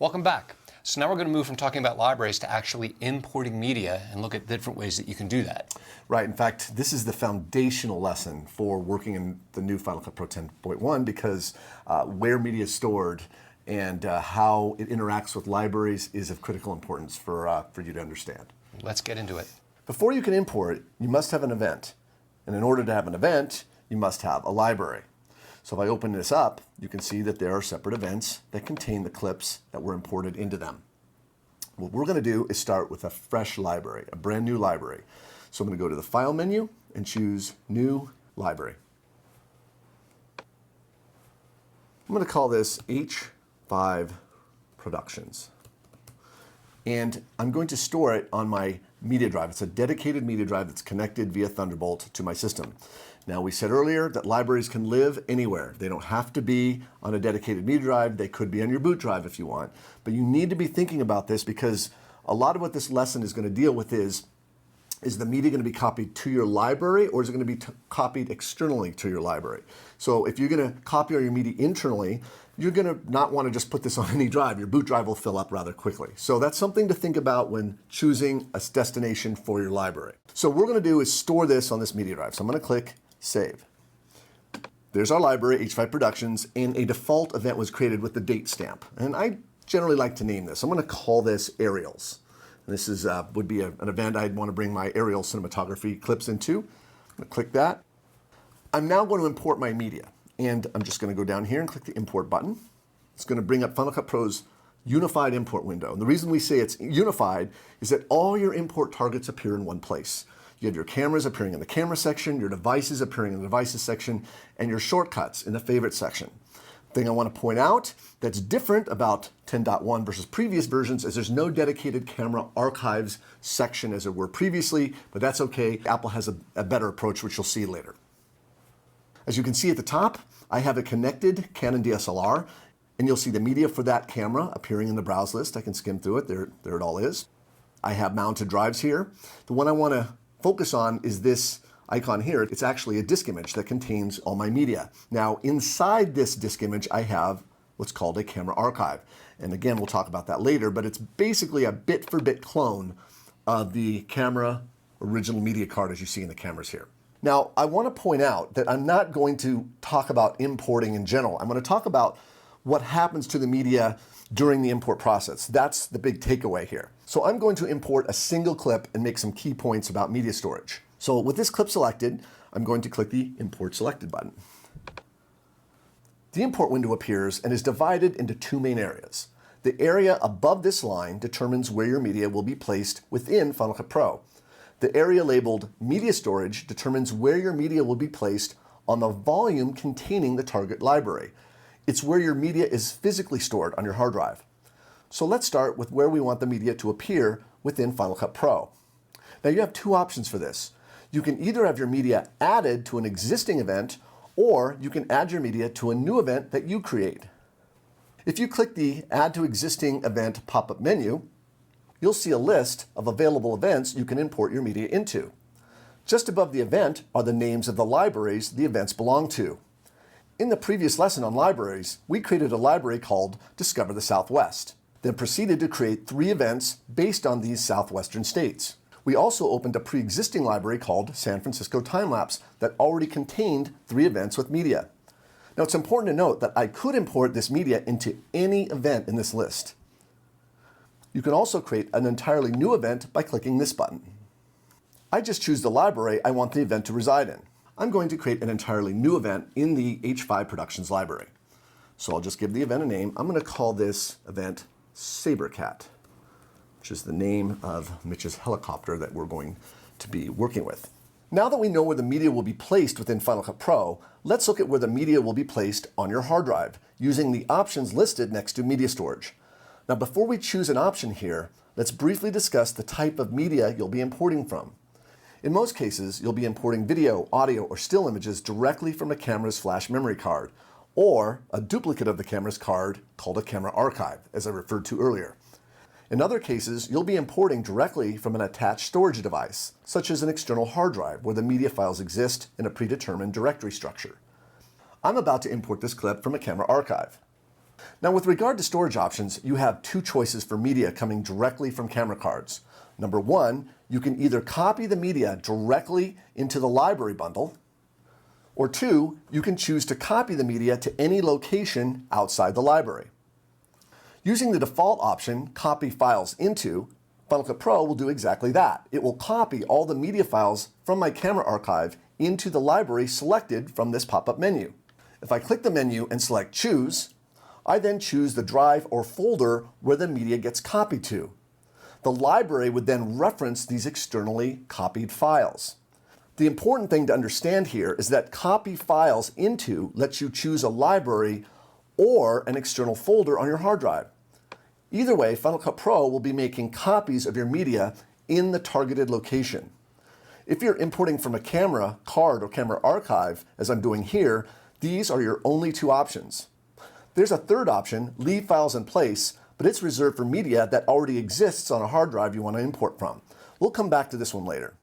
Welcome back. So now we're going to move from talking about libraries to actually importing media and look at different ways that you can do that. Right. In fact, this is the foundational lesson for working in the new Final Cut Pro 10.1 because where media is stored and how it interacts with libraries is of critical importance for you to understand. Let's get into it. Before you can import, you must have an event. And in order to have an event, you must have a library. So if I open this up, you can see that there are separate events that contain the clips that were imported into them. What we're going to do is start with a fresh library, a brand new library. So I'm going to go to the File menu and choose New Library. I'm going to call this H5 Productions. And I'm going to store it on my media drive. It's a dedicated media drive that's connected via Thunderbolt to my system. Now, we said earlier that libraries can live anywhere. They don't have to be on a dedicated media drive. They could be on your boot drive if you want. But you need to be thinking about this because a lot of what this lesson is going to deal with is the media going to be copied to your library or is it going to be copied externally to your library? So if you're going to copy all your media internally, you're going to not want to just put this on any drive. Your boot drive will fill up rather quickly. So that's something to think about when choosing a destination for your library. So what we're going to do is store this on this media drive. So I'm going to click Save. There's our library, H5 Productions, and a default event was created with the date stamp. And I generally like to name this. I'm going to call this Aerials. This is would be an event I'd want to bring my aerial cinematography clips into. I'm going to click that. I'm now going to import my media. And I'm just going to go down here and click the Import button. It's going to bring up Final Cut Pro's unified import window. And the reason we say it's unified is that all your import targets appear in one place. You have your cameras appearing in the camera section, your devices appearing in the devices section, and your shortcuts in the favorites section. Thing I want to point out that's different about 10.1 versus previous versions is there's no dedicated camera archives section as there were previously, but that's okay. Apple has a better approach, which you'll see later. As you can see at the top, I have a connected Canon DSLR, and you'll see the media for that camera appearing in the browse list. I can skim through it. There it all is. I have mounted drives here. The one I want to focus on is this icon here. It's actually a disk image that contains all my media. Now, inside this disk image, I have what's called a camera archive. And again, we'll talk about that later, but it's basically a bit-for-bit clone of the camera original media card as you see in the cameras here. Now, I want to point out that I'm not going to talk about importing in general. I'm going to talk about what happens to the media during the import process. That's the big takeaway here. So I'm going to import a single clip and make some key points about media storage. So with this clip selected, I'm going to click the Import Selected button. The import window appears and is divided into two main areas. The area above this line determines where your media will be placed within Final Cut Pro. The area labeled Media Storage determines where your media will be placed on the volume containing the target library. It's where your media is physically stored on your hard drive. So let's start with where we want the media to appear within Final Cut Pro. Now you have two options for this. You can either have your media added to an existing event, or you can add your media to a new event that you create. If you click the Add to Existing Event pop-up menu, you'll see a list of available events you can import your media into. Just above the event are the names of the libraries the events belong to. In the previous lesson on libraries, we created a library called Discover the Southwest, then proceeded to create 3 events based on these southwestern states. We also opened a pre-existing library called San Francisco Timelapse that already contained 3 events with media. Now it's important to note that I could import this media into any event in this list. You can also create an entirely new event by clicking this button. I just choose the library I want the event to reside in. I'm going to create an entirely new event in the H5 Productions library. So I'll just give the event a name. I'm going to call this event Sabercat, which is the name of Mitch's helicopter that we're going to be working with. Now that we know where the media will be placed within Final Cut Pro, let's look at where the media will be placed on your hard drive using the options listed next to media storage. Now before we choose an option here, let's briefly discuss the type of media you'll be importing from. In most cases, you'll be importing video, audio, or still images directly from a camera's flash memory card, or a duplicate of the camera's card called a camera archive, as I referred to earlier. In other cases, you'll be importing directly from an attached storage device, such as an external hard drive where the media files exist in a predetermined directory structure. I'm about to import this clip from a camera archive. Now, with regard to storage options, you have two choices for media coming directly from camera cards. Number one, you can either copy the media directly into the library bundle, or two, you can choose to copy the media to any location outside the library. Using the default option, Copy Files Into, Final Cut Pro will do exactly that. It will copy all the media files from my camera archive into the library selected from this pop-up menu. If I click the menu and select Choose, I then choose the drive or folder where the media gets copied to. The library would then reference these externally copied files. The important thing to understand here is that Copy Files Into lets you choose a library or an external folder on your hard drive. Either way, Final Cut Pro will be making copies of your media in the targeted location. If you're importing from a camera card or camera archive, as I'm doing here, these are your only two options. There's a third option, Leave Files in Place, but it's reserved for media that already exists on a hard drive you want to import from. We'll come back to this one later.